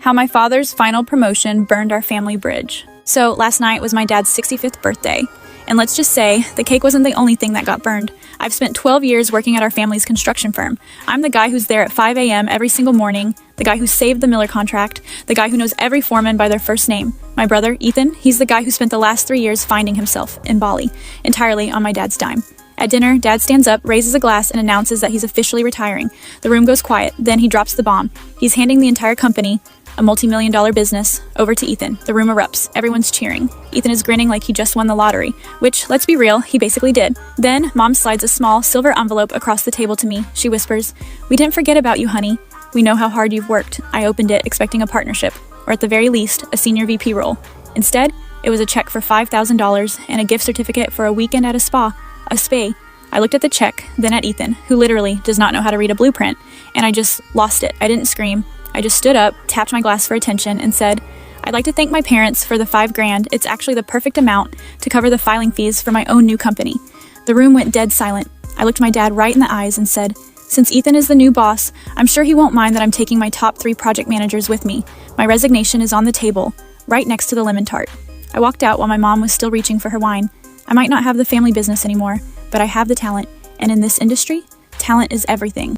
How my father's final promotion burned our family bridge. So last night was my dad's 65th birthday. And let's just say, the cake wasn't the only thing that got burned. I've spent 12 years working at our family's construction firm. I'm the guy who's there at 5 a.m. every single morning, the guy who saved the Miller contract, the guy who knows every foreman by their first name. My brother, Ethan, he's the guy who spent the last 3 years finding himself in Bali, entirely on my dad's dime. At dinner, Dad stands up, raises a glass, and announces that he's officially retiring. The room goes quiet, then he drops the bomb. He's handing the entire company, a multi-million-dollar business, over to Ethan. The room erupts. Everyone's cheering. Ethan is grinning like he just won the lottery, which, let's be real, he basically did. Then, Mom slides a small, silver envelope across the table to me. She whispers, "We didn't forget about you, honey. We know how hard you've worked." I opened it, expecting a partnership, or at the very least, a senior VP role. Instead, it was a check for $5,000 and a gift certificate for a weekend at a spa. A spa. I looked at the check, then at Ethan, who literally does not know how to read a blueprint, and I just lost it. I didn't scream. I just stood up, tapped my glass for attention, and said, "I'd like to thank my parents for the $5,000. It's actually the perfect amount to cover the filing fees for my own new company." The room went dead silent. I looked my dad right in the eyes and said, "Since Ethan is the new boss, I'm sure he won't mind that I'm taking my top 3 project managers with me. My resignation is on the table, right next to the lemon tart." I walked out while my mom was still reaching for her wine. I might not have the family business anymore, but I have the talent, and in this industry, talent is everything.